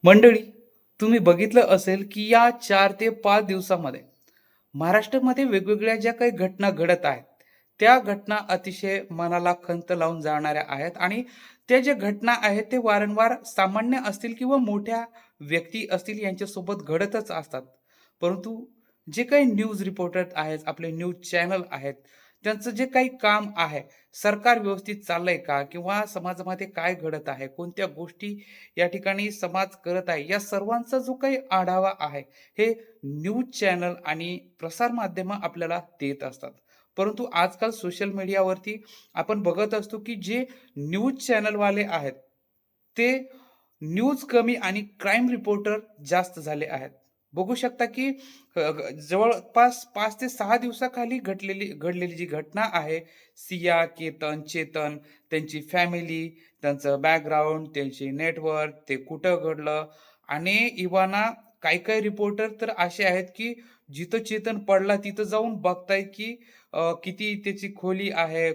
मंडळी, तुम्ही बघितलं असेल की या 4 ते 5 दिवसामध्ये महाराष्ट्रामध्ये वेगवेगळ्या ज्या काही घटना घडत आहेत, त्या घटना अतिशय मनाला खंत लावून जाणाऱ्या आहेत आणि त्या ज्या घटना आहेत ते वारंवार सामान्य असतील किंवा मोठ्या व्यक्ती असतील यांच्यासोबत घडतच असतात. परंतु जे काही न्यूज रिपोर्टर आहेत, आपले न्यूज चॅनल आहेत, त्यांचं जे काही काम आहे, सरकार व्यवस्थित चाललंय का? किंवा समाजामध्ये काय घडत आहे? कोणत्या गोष्टी या ठिकाणी समाज करत आहे, या सर्वांचा जो काही आढावा आहे, हे न्यूज चॅनल आणि प्रसारमाध्यमं आपल्याला देत असतात. परंतु आजकाल सोशल मीडियावरती आपण बघत असतो, की जे न्यूज चॅनलवाले आहेत, ते न्यूज कमी आणि क्राईम रिपोर्टर जास्त झाले आहेत. बघू शकता, की जवळपास 5 ते 6 दिवसाखाली घडलेली जी घटना आहे, सिया, केतन, चेतन, त्यांची फॅमिली, त्यांचं बॅकग्राऊंड, त्यांची नेटवर्क, ते कुठं घडलं आणि इव्हाना काही-काही रिपोर्टर तर असे आहेत, की जिथं चेतन पडला तिथं जाऊन बघतायत, की किती त्याची खोली आहे,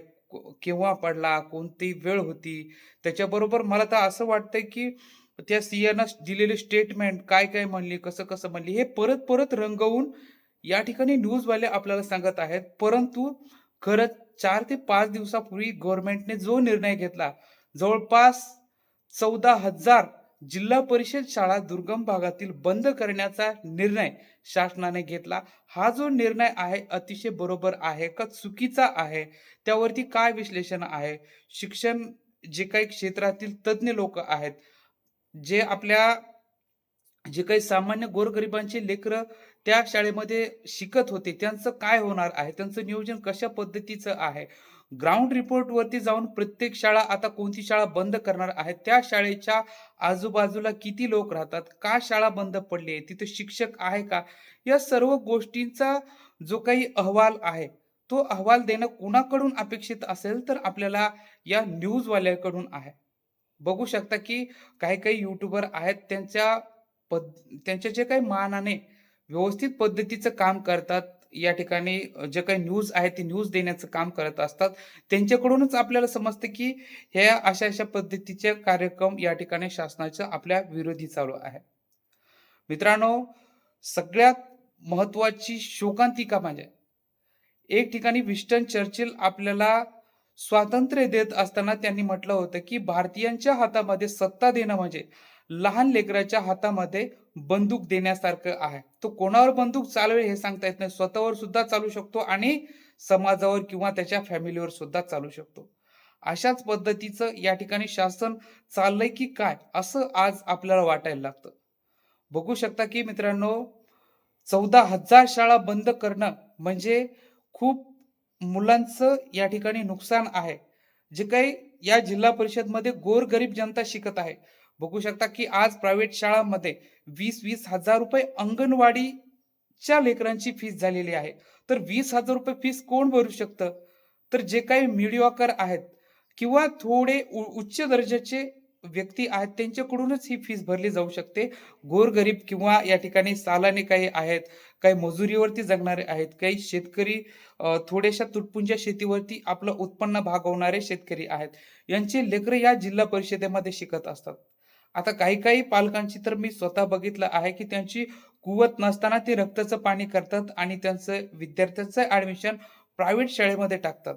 केव्हा पडला, कोणती वेळ होती. त्याच्याबरोबर मला तर असं वाटतंय, की त्या सियानं दिलेले स्टेटमेंट काय-काय म्हणली, कसं-कसं म्हणली, हे परत-परत रंगवून या ठिकाणी न्यूजवाले आपल्याला सांगत आहेत. परंतु खरंच 4 ते 5 दिवसापूर्वी गव्हर्नमेंटने जो निर्णय घेतला, जवळपास 14,000 जिल्हा परिषद शाळा दुर्गम भागातील बंद करण्याचा निर्णय शासनाने घेतला. हा जो निर्णय आहे अतिशय बरोबर आहे का चुकीचा आहे? त्यावरती काय विश्लेषण आहे? शिक्षण जे काही क्षेत्रातील तज्ञ लोकं आहेत, जे आपल्या जे काही सामान्य गोरगरिबांची लेकरं त्या शाळेमध्ये शिकत होते, त्यांचं काय होणार आहे? त्यांचं नियोजन कशा पद्धतीचं आहे? ग्राउंड रिपोर्टवरती जाऊन प्रत्येक शाळा आता कोणती शाळा बंद करणार आहे, त्या शाळेच्या आजूबाजूला किती लोक राहतात? का शाळा बंद पडली आहे? तिथे शिक्षक आहे का? या सर्व गोष्टींचा जो काही अहवाल आहे, तो अहवाल देणं कुणाकडून अपेक्षित असेल, तर आपल्याला या न्यूजवाल्याकडून आहे. बघू शकता, की काही-काही यूट्यूबर आहेत पद त्यांच्या जे काही मानाने व्यवस्थित पद्धतीचं काम करतात. या ठिकाणी जे काही न्यूज आहे, ती न्यूज देण्याचं काम करत असतात. त्यांच्याकडूनच आपल्याला समजतं, की ह्या अशा-अशा पद्धतीचे कार्यक्रम या ठिकाणी शासनाच्या आपल्या विरोधी चालू आहे. मित्रांनो, सगळ्यात महत्त्वाची शोकांतिका म्हणजे एक ठिकाणी विन्स्टन चर्चिल आपल्याला स्वातंत्र्य देत असताना त्यांनी म्हटलं होतं, की भारतीयांच्या हातामध्ये सत्ता देणं म्हणजे लहान लेकराच्या हातामध्ये बंदूक देण्यासारखं आहे. तो कोणावर बंदूक चालवेल हे सांगता येत नाही. स्वतःवर सुद्धा चालू शकतो आणि समाजावर किंवा त्याच्या फॅमिलीवर सुद्धा चालू शकतो. अशाच पद्धतीचं या ठिकाणी शासन चाललंय की काय? असं आज आपल्याला वाटायला लागतं. बघू शकता की मित्रांनो, 14,000 शाळा बंद करणं म्हणजे खूप मुलांचं या ठिकाणी नुकसान आहे. जे काही या जिल्हा परिषदमध्ये गोरगरीब जनता शिकत आहे. बघू शकता की आज प्रायव्हेट शाळांमध्ये 20-20 हजार रुपये अंगणवाडीच्या लेकरांची फीस झालेली आहे. तर 20,000 रुपये फीस कोण भरू शकतं? तर जे काही मीडिओकर आहेत किंवा थोडे उच्च दर्जाचे व्यक्ती आहेत, त्यांच्याकडूनच ही फीस भरली जाऊ शकते. गोरगरीब किंवा या ठिकाणी सालाने काही आहेत, काही मजुरीवरती जगणारे आहेत, काही शेतकरी थोड्याशा तुटपुंज्या शेतीवरती आपलं उत्पन्न भागवणारे शेतकरी आहेत. यांची लेकरं या जिल्हा परिषदेमध्ये शिकत असतात. आता काही-काही पालकांची तर मी स्वतः बघितलं आहे, की त्यांची कुवत नसताना ते रक्ताचं पाणी करतात आणि त्यांचं विद्यार्थ्यांचं ॲडमिशन प्रायव्हेट शाळेमध्ये टाकतात.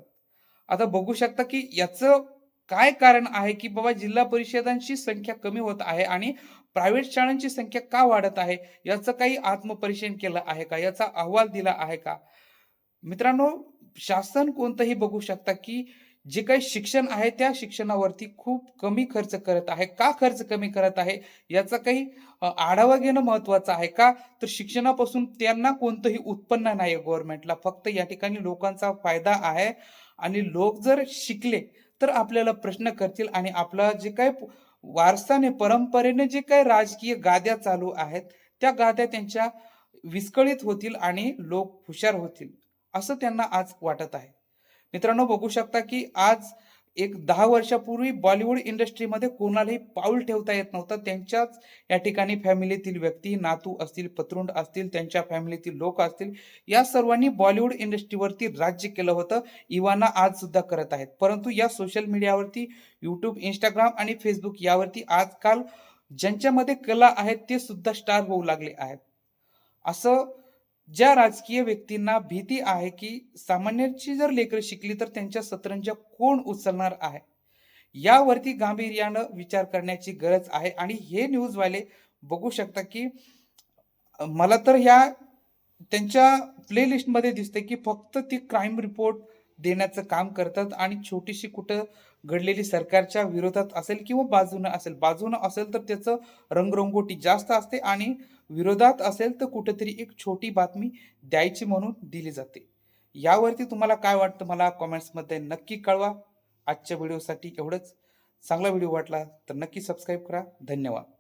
आता बघू शकता, की याचं काय कारण आहे, की बाबा जिल्हा परिषदांची संख्या कमी होत आहे आणि प्रायव्हेट शाळांची संख्या का वाढत आहे? याचं काही आत्मपरीक्षण केलं आहे का? याचा अहवाल दिला आहे का? मित्रांनो, शासन कोणतंही बघू शकता, की जे काही शिक्षण आहे, त्या शिक्षणावरती खूप कमी खर्च करत आहे. का खर्च कमी करत आहे? याचा काही आढावा घेणं महत्त्वाचं आहे का? तर शिक्षणापासून त्यांना कोणतंही उत्पन्न नाही आहे गव्हर्नमेंटला. फक्त या ठिकाणी लोकांचा फायदा आहे आणि लोक जर शिकले, तर आपल्याला प्रश्न करतील आणि आपला जे काही वारसाने, परंपरेने जे काही राजकीय गाद्या चालू आहेत, त्या गाद्या त्यांच्या विस्कळीत होतील आणि लोक हुशार होतील. असं त्यांना आज वाटत आहे. मित्रांनो बघू शकता, की आज एक 10 वर्षापूर्वी बॉलिवूड इंडस्ट्रीमध्ये कोणालाही पाऊल ठेवता येत नव्हतं. त्यांच्याच या ठिकाणी फॅमिलीतील व्यक्ती, नातू असतील, पतरुंड असतील, त्यांच्या फॅमिलीतील लोक असतील, या सर्वांनी बॉलिवूड इंडस्ट्रीवरती राज्य केलं होतं. इव्हाना आजसुद्धा करत आहेत. परंतु या सोशल मीडियावरती YouTube, Instagram आणि Facebook यावरती आजकाल ज्यांच्यामध्ये कला आहेत ते सुद्धा स्टार होऊ लागले आहेत. असं ज्या राजकीय व्यक्तींना भीती आहे, की सामान्यांची जर लेकरं शिकली तर त्यांच्या सतरंज्या कोण उचलणार आहे? यावरती गांभीर्यानं विचार करण्याची गरज आहे आणि हे न्यूजवाले बघू शकता, की मला तर ह्या त्यांच्या प्लेलिस्टमध्ये दिसतंय, की फक्त ती क्राईम रिपोर्ट देण्याचं काम करतात आणि छोटीशी कुठं घडलेली सरकारच्या विरोधात असेल किंवा बाजूनं असेल. बाजूनं असेल तर त्याचं रंगरंगोटी जास्त असते आणि विरोधात असेल तर कुठेतरी एक छोटी बातमी द्यायची म्हणून दिली जाते. यावरती तुम्हाला काय वाटतं मला कमेंट्समध्ये नक्की कळवा. आजच्या व्हिडिओसाठी एवढंच. चांगला व्हिडिओ वाटला तर नक्की सबस्क्राईब करा. धन्यवाद.